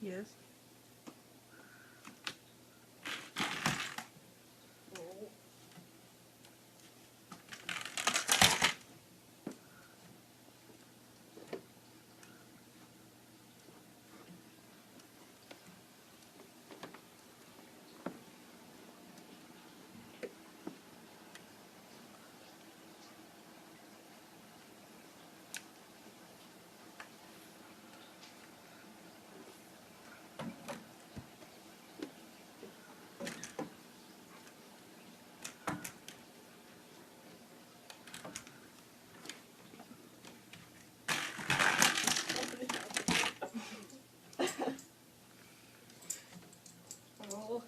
Yes. Oh.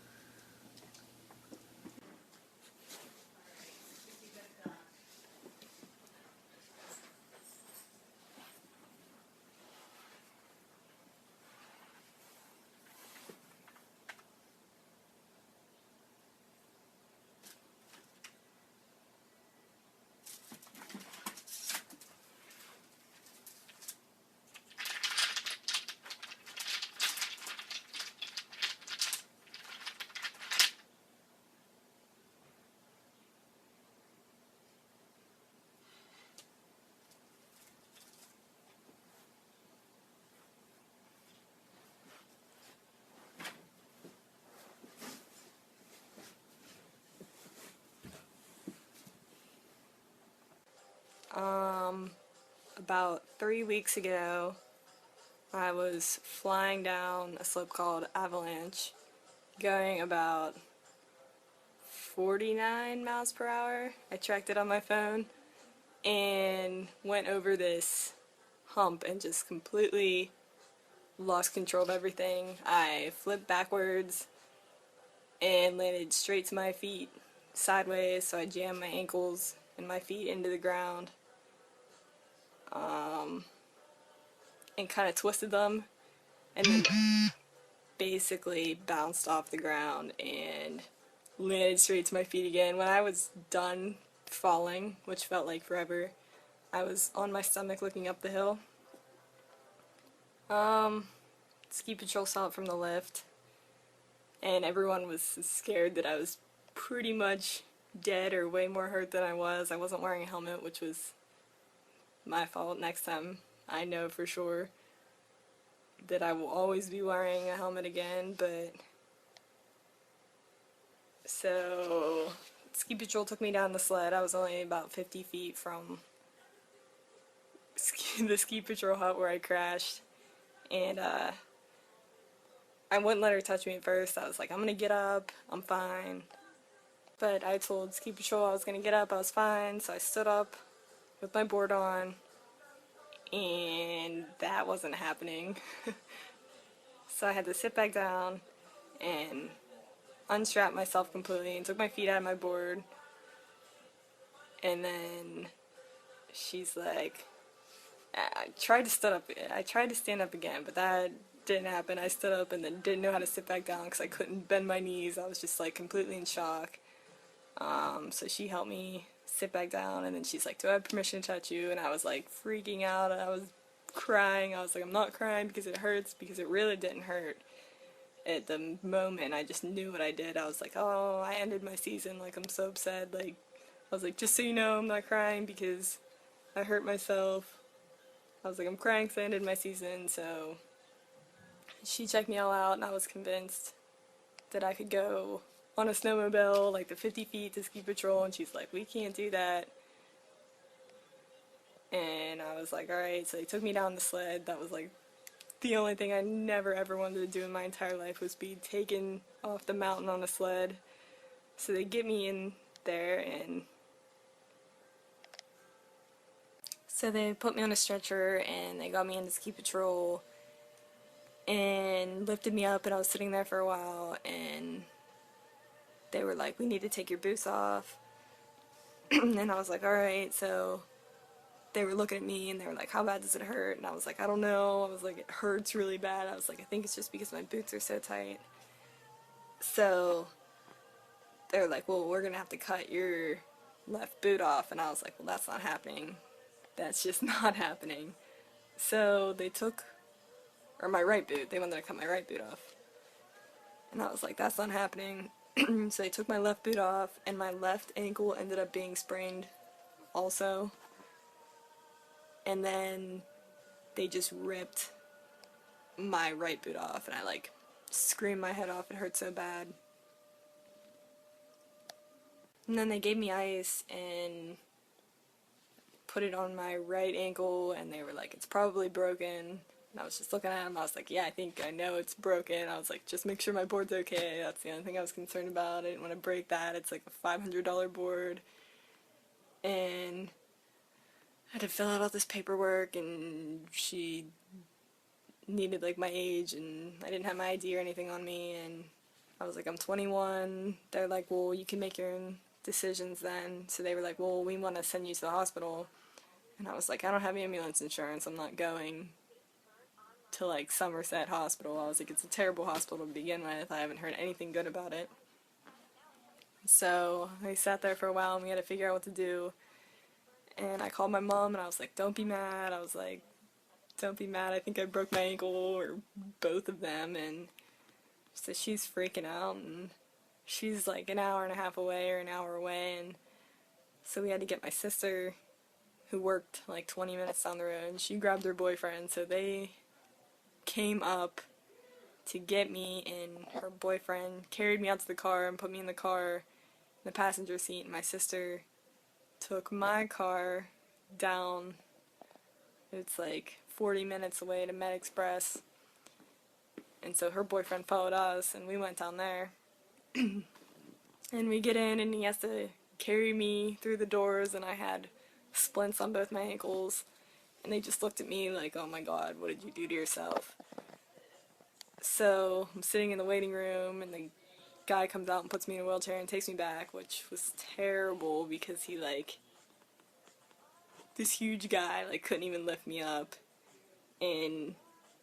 About 3 weeks ago, I was flying down a slope called Avalanche, going about 49 miles per hour. I tracked it on my phone and went over this hump and just completely lost control of everything. I flipped backwards and landed straight to my feet sideways, so I jammed my ankles and my feet into the ground. And kind of twisted them, and then basically bounced off the ground and landed straight to my feet again. When I was done falling, which felt like forever, I was on my stomach looking up the hill. Ski patrol saw it from the lift, and everyone was scared that I was pretty much dead or way more hurt than I was. I wasn't wearing a helmet, which was my fault. Next time I know for sure that I will always be wearing a helmet again. But so ski patrol took me down the sled. I was only about 50 feet from the ski patrol hut where I crashed, and I wouldn't let her touch me at first. I was like, I'm gonna get up, I'm fine. But I told ski patrol I was gonna get up, I was fine, so I stood up with my board on, and that wasn't happening. So I had to sit back down and unstrap myself completely and took my feet out of my board. And then she's like, I tried to stand up again, but that didn't happen. I stood up and then didn't know how to sit back down because I couldn't bend my knees. I was just like completely in shock. So she helped me sit back down, and then she's like, do I have permission to touch you? And I was like freaking out. I was crying. I was like, I'm not crying because it hurts, because it really didn't hurt. At the moment, I just knew what I did. I was like, oh, I ended my season. Like, I'm so upset. Like, I was like, just so you know, I'm not crying because I hurt myself. I was like, I'm crying because I ended my season. So she checked me all out, and I was convinced that I could go on a snowmobile like the 50 feet to ski patrol, and she's like, we can't do that. And I was like, alright. So they took me down the sled. That was like the only thing I never ever wanted to do in my entire life, was be taken off the mountain on a sled. So they get me in there, and so they put me on a stretcher and they got me into ski patrol and lifted me up, and I was sitting there for a while, and they were like, we need to take your boots off. And I was like, alright. So they were looking at me and they were like, how bad does it hurt? And I was like, I don't know. I was like, it hurts really bad. I was like, I think it's just because my boots are so tight. So they were like, well, we're gonna have to cut your left boot off. And I was like, well, that's not happening. That's just not happening. So they took or my right boot. They wanted to cut my right boot off. And I was like, that's not happening. So they took my left boot off, and my left ankle ended up being sprained also. And then they just ripped my right boot off, and I like screamed my head off. It hurt so bad. And then they gave me ice and put it on my right ankle, and they were like, it's probably broken. And I was just looking at them. I was like, yeah, I think I know it's broken. I was like, just make sure my board's okay. That's the only thing I was concerned about. I didn't want to break that. It's like a $500 board. And I had to fill out all this paperwork, and she needed like my age, and I didn't have my ID or anything on me, and I was like, I'm 21. They're like, well, you can make your own decisions then. So they were like, well, we want to send you to the hospital. And I was like, I don't have ambulance insurance. I'm not going to like Somerset Hospital. I was like, it's a terrible hospital to begin with. I haven't heard anything good about it. So I sat there for a while, and we had to figure out what to do. And I called my mom, and I was like, don't be mad. I was like, don't be mad. I think I broke my ankle, or both of them. And so she's freaking out, and she's like an hour and a half away or an hour away. And so we had to get my sister, who worked like 20 minutes down the road, and she grabbed her boyfriend. So they came up to get me, and her boyfriend carried me out to the car and put me in the car in the passenger seat, and my sister took my car down. It's like 40 minutes away to Med Express, and so her boyfriend followed us, and we went down there. And we get in, and he has to carry me through the doors, and I had splints on both my ankles. And they just looked at me like, oh my god, what did you do to yourself? So I'm sitting in the waiting room, and the guy comes out and puts me in a wheelchair and takes me back, which was terrible because he like, this huge guy like couldn't even lift me up, and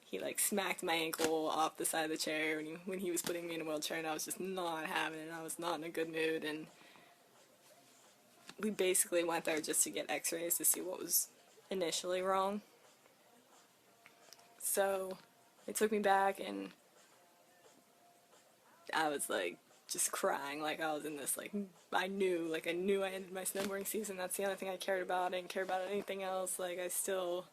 he like smacked my ankle off the side of the chair when he was putting me in a wheelchair, and I was just not having it. I was not in a good mood, and we basically went there just to get x-rays to see what was initially wrong. So they took me back, and I was like just crying, like I was in this like, I knew I ended my snowboarding season. That's the only thing I cared about. I didn't care about anything else. Like, I still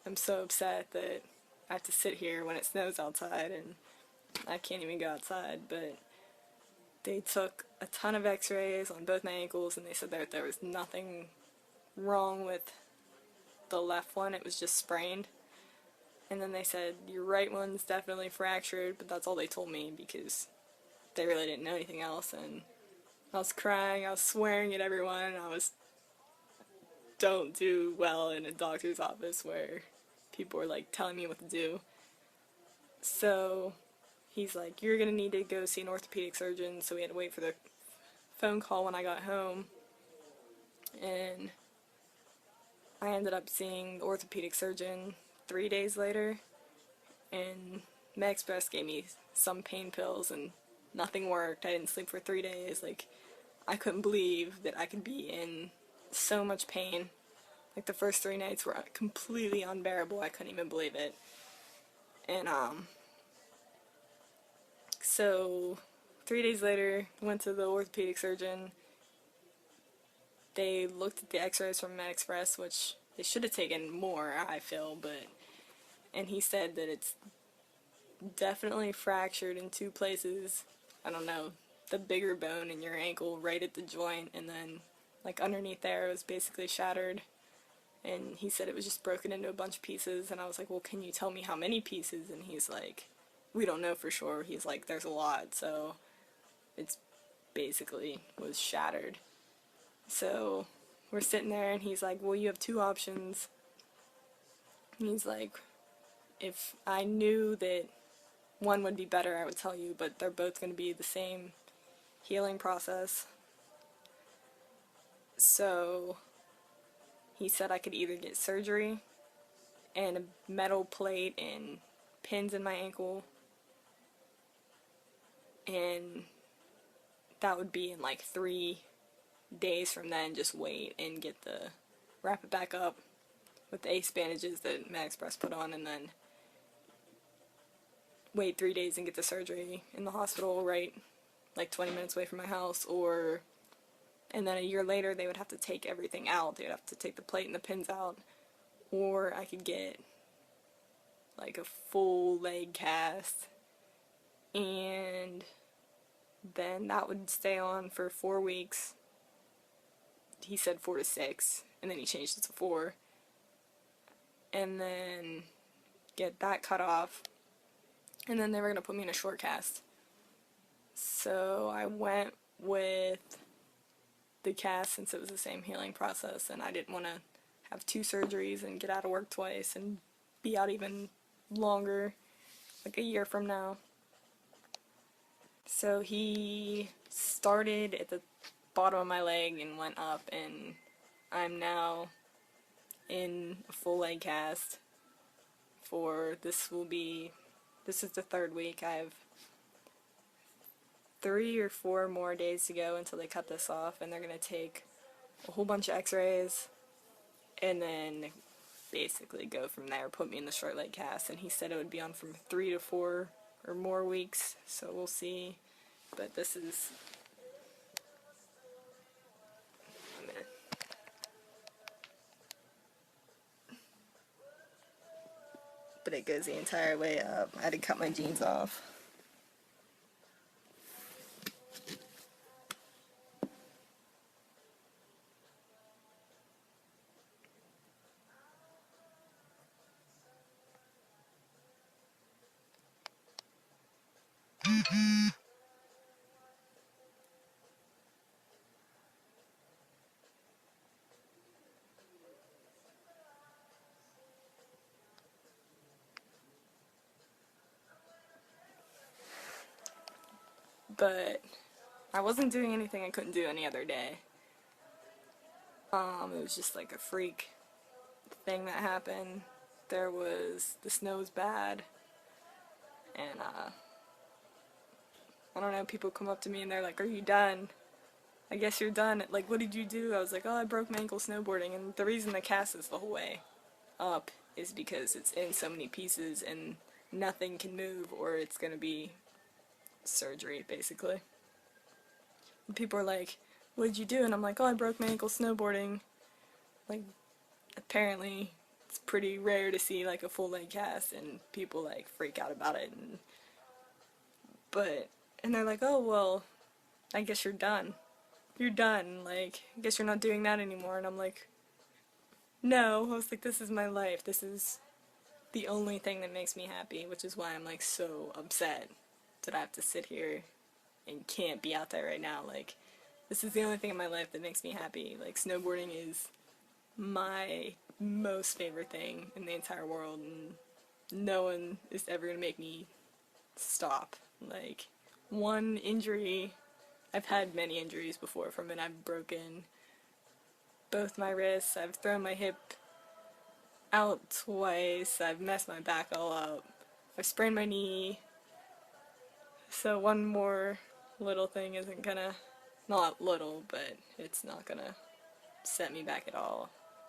am so upset that I have to sit here when it snows outside and I can't even go outside. But they took a ton of x-rays on both my ankles, and they said that there was nothing wrong with the left one, it was just sprained. And then they said, your right one's definitely fractured, but that's all they told me because they really didn't know anything else. And I was crying, I was swearing at everyone, and don't do well in a doctor's office where people were like telling me what to do. So he's like, you're gonna need to go see an orthopedic surgeon. So we had to wait for the phone call when I got home, and I ended up seeing the orthopedic surgeon 3 days later, and Med Express gave me some pain pills, and nothing worked. I didn't sleep for 3 days. Like, I couldn't believe that I could be in so much pain. Like, the first 3 nights were completely unbearable. I couldn't even believe it. And, so 3 days later, went to the orthopedic surgeon. They looked at the x-rays from Med Express, which they should have taken more, I feel, and he said that it's definitely fractured in 2 places. I don't know, the bigger bone in your ankle right at the joint, and then like underneath there it was basically shattered. And he said it was just broken into a bunch of pieces, and I was like, well, can you tell me how many pieces? And he's like, we don't know for sure. He's like, there's a lot, so it's basically was shattered. So we're sitting there, and he's like, well, you have 2 options. And he's like, if I knew that one would be better, I would tell you, but they're both going to be the same healing process. So he said I could either get surgery and a metal plate and pins in my ankle, and that would be in like 3 days from then. Just wait and wrap it back up with the ace bandages that Med Express put on, and then wait 3 days and get the surgery in the hospital right like 20 minutes away from my house, and then a year later they would have to take everything out. They would have to take the plate and the pins out, or I could get like a full leg cast, and then that would stay on for 4 weeks. He said 4 to 6, and then he changed it to 4, and then get that cut off, and then they were going to put me in a short cast. So I went with the cast since it was the same healing process, and I didn't want to have 2 surgeries and get out of work twice and be out even longer, like a year from now. So he started at the bottom of my leg and went up, and I'm now in a full leg cast for this is the 3rd week. I have 3 or 4 more days to go until they cut this off, and they're going to take a whole bunch of x-rays and then basically go from there, put me in the short leg cast, and he said it would be on from 3 to 4 or more weeks, so we'll see. But this is a minute. But it goes the entire way up. I had to cut my jeans off. But I wasn't doing anything I couldn't do any other day. It was just like a freak thing that happened. The snow was bad, and I don't know, people come up to me and they're like, "Are you done? I guess you're done. Like, what did you do?" I was like, "Oh, I broke my ankle snowboarding," and the reason the cast is the whole way up is because it's in so many pieces and nothing can move, or it's gonna be surgery, basically. And people are like, "What did you do?" And I'm like, "Oh, I broke my ankle snowboarding." Like, apparently it's pretty rare to see like a full leg cast, and people like freak out about it, and they're like, "Oh, well, I guess you're done. You're done. Like, I guess you're not doing that anymore." And I'm like, "No." I was like, "This is my life. This is the only thing that makes me happy," which is why I'm like so upset that I have to sit here and can't be out there right now. Like, this is the only thing in my life that makes me happy. Like, snowboarding is my most favorite thing in the entire world, and no one is ever gonna make me stop. Like, one injury, I've had many injuries before from it. I've broken both my wrists, I've thrown my hip out twice, I've messed my back all up, I've sprained my knee, so one more little thing isn't gonna, not little, but it's not gonna set me back at all.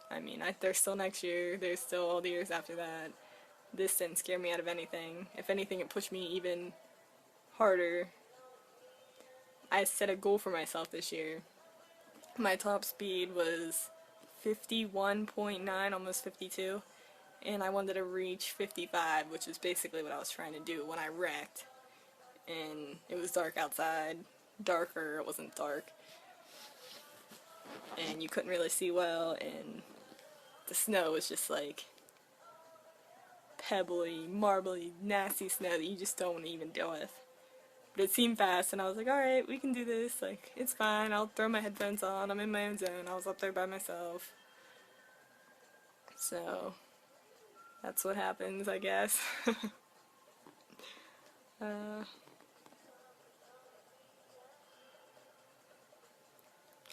I mean, there's still next year, there's still all the years after that. This didn't scare me out of anything. If anything, it pushed me even harder. I set a goal for myself this year. My top speed was 51.9, almost 52, and I wanted to reach 55, which is basically what I was trying to do when I wrecked. And it was dark outside, darker, it wasn't dark, and you couldn't really see well, and the snow was just like pebbly, marbly, nasty snow that you just don't want to even deal with. But it seemed fast, and I was like, "Alright, we can do this, like, it's fine, I'll throw my headphones on, I'm in my own zone." I was up there by myself. So, that's what happens, I guess.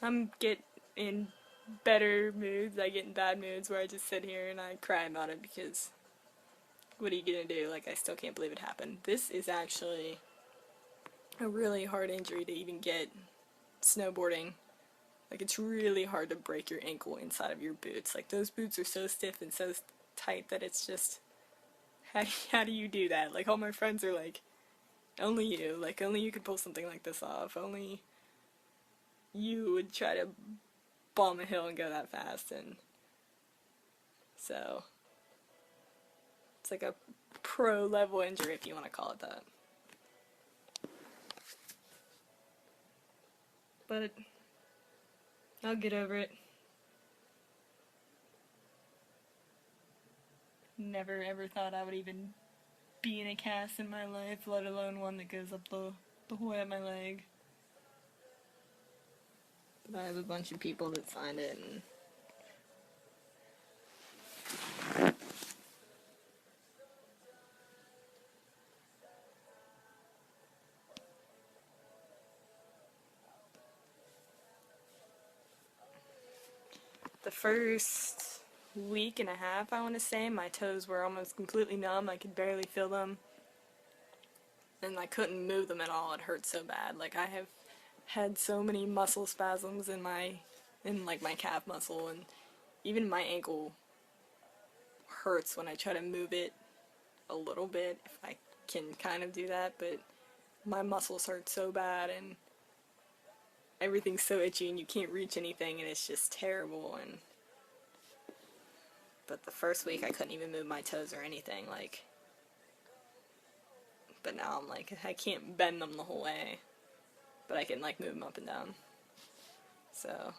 I'm get in better moods, I get in bad moods where I just sit here and I cry about it because what are you gonna do? Like, I still can't believe it happened. This is actually a really hard injury to even get snowboarding. Like, it's really hard to break your ankle inside of your boots. Like, those boots are so stiff and so tight that it's just how do you do that? Like, all my friends are like, only you. Like, only you could pull something like this off. Only you would try to bomb a hill and go that fast. And so, it's like a pro level injury, if you want to call it that. But I'll get over it. Never ever thought I would even be in a cast in my life, let alone one that goes up the whole way up my leg. But I have a bunch of people that signed it, and the first week and a half, I want to say, my toes were almost completely numb. I could barely feel them, and I couldn't move them at all. It hurt so bad. Like, I have had so many muscle spasms in like my calf muscle, and even my ankle hurts when I try to move it a little bit, if I can kind of do that, but my muscles hurt so bad, and everything's so itchy, and you can't reach anything, and it's just terrible. And but the first week I couldn't even move my toes or anything, like, but now I'm like, I can't bend them the whole way, but I can like move them up and down. So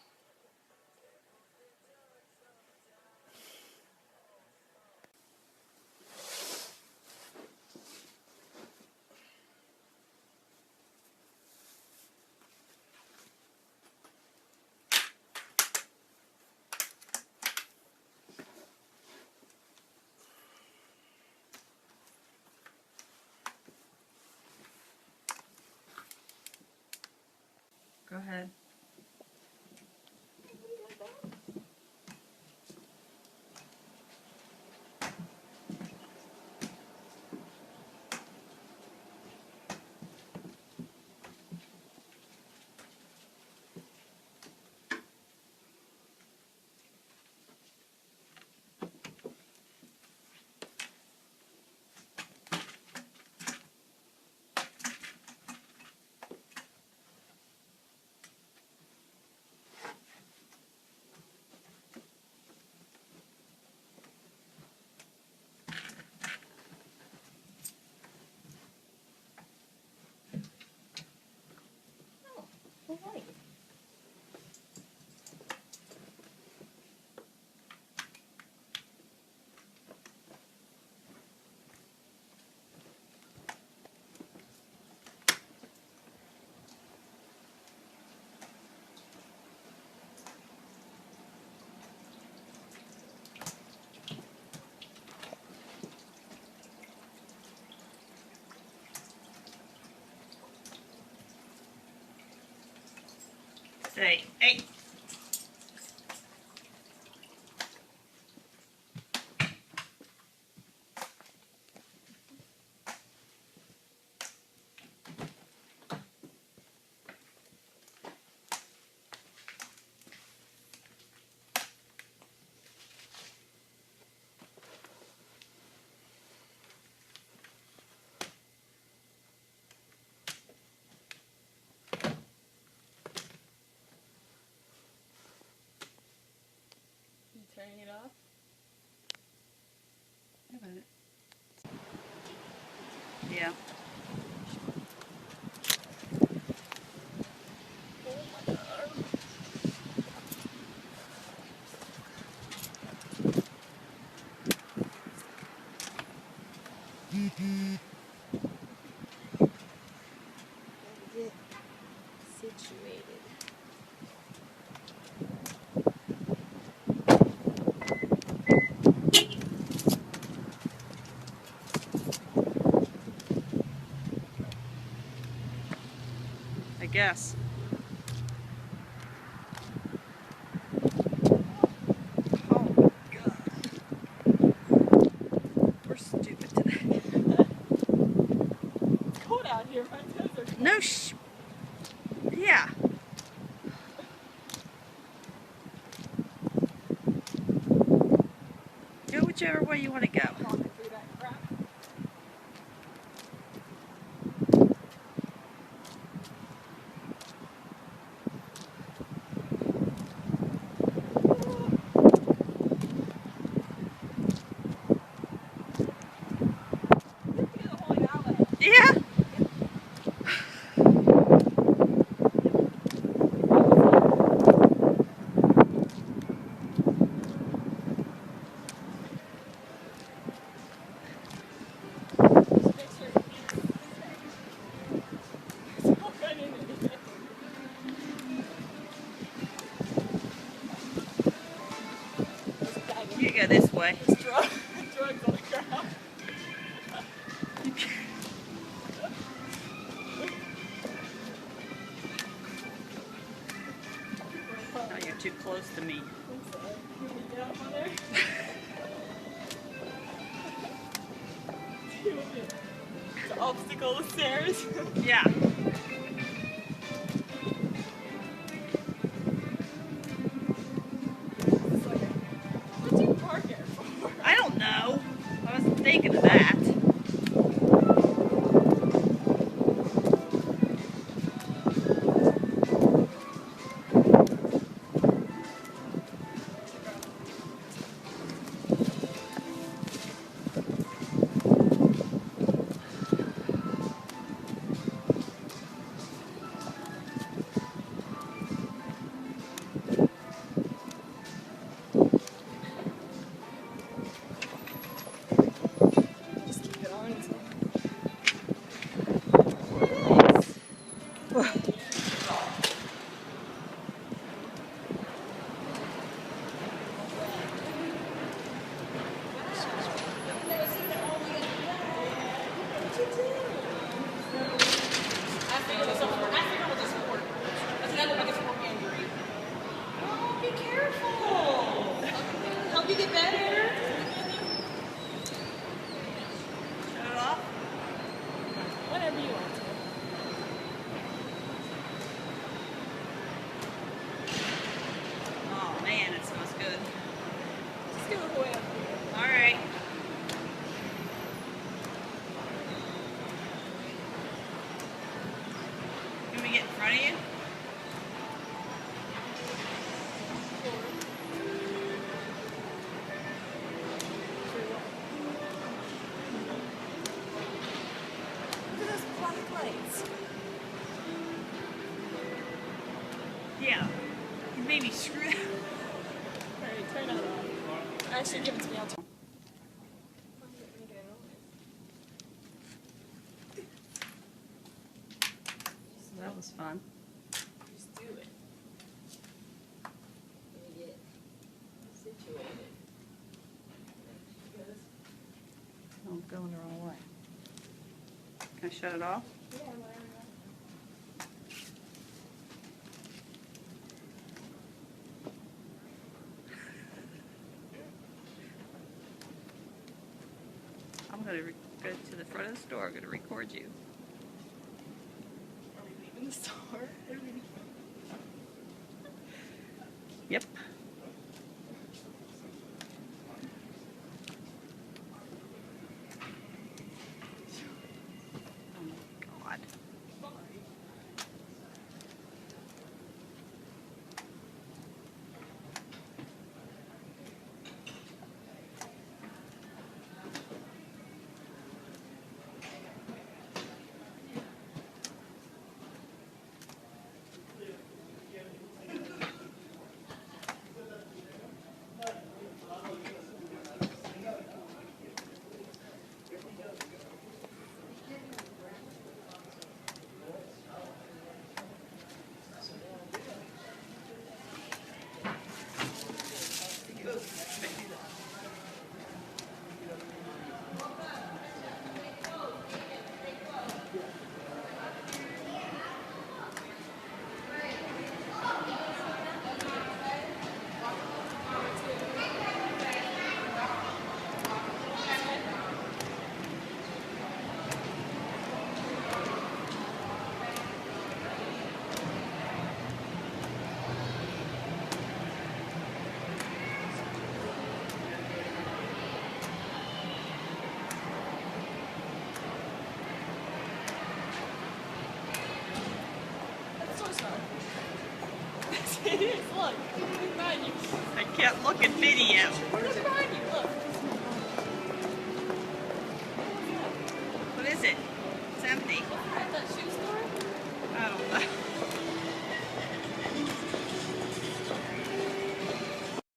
go ahead. Alright. Hey, hey. You turning it off? Yeah. Get situated. I guess. Oh God. We're stupid today. It's cold out here, my toes are cold. No Yeah. Go whichever way you want to go. Walking through that crap. Yeah. You go this way. Drugs on the ground. No, you're too close to me. I'm sorry. You want me to get up on there? The obstacle of stairs. Yeah. What'd you park here for? I don't know. I wasn't thinking of that. Just keep it on. Be careful. Help you get better. Shut it off. Whatever you want to. Oh man, it smells good. Just give it away up here. All right. Can we get in front of you? Look at those black lights. Yeah. You made me screw that. Alright, turn that off. Actually, give it to me. I'll turn. So that was fun. Just do it. Let me get situated. Oh, I'm going the wrong way. Can I shut it off? Yeah, whatever. I'm going to go to the front of the store. I'm going to record you. Are we leaving the store? What are we doing? Yep. Oh my God. It is, look. Look behind you. I can't look at video. Look behind you, look.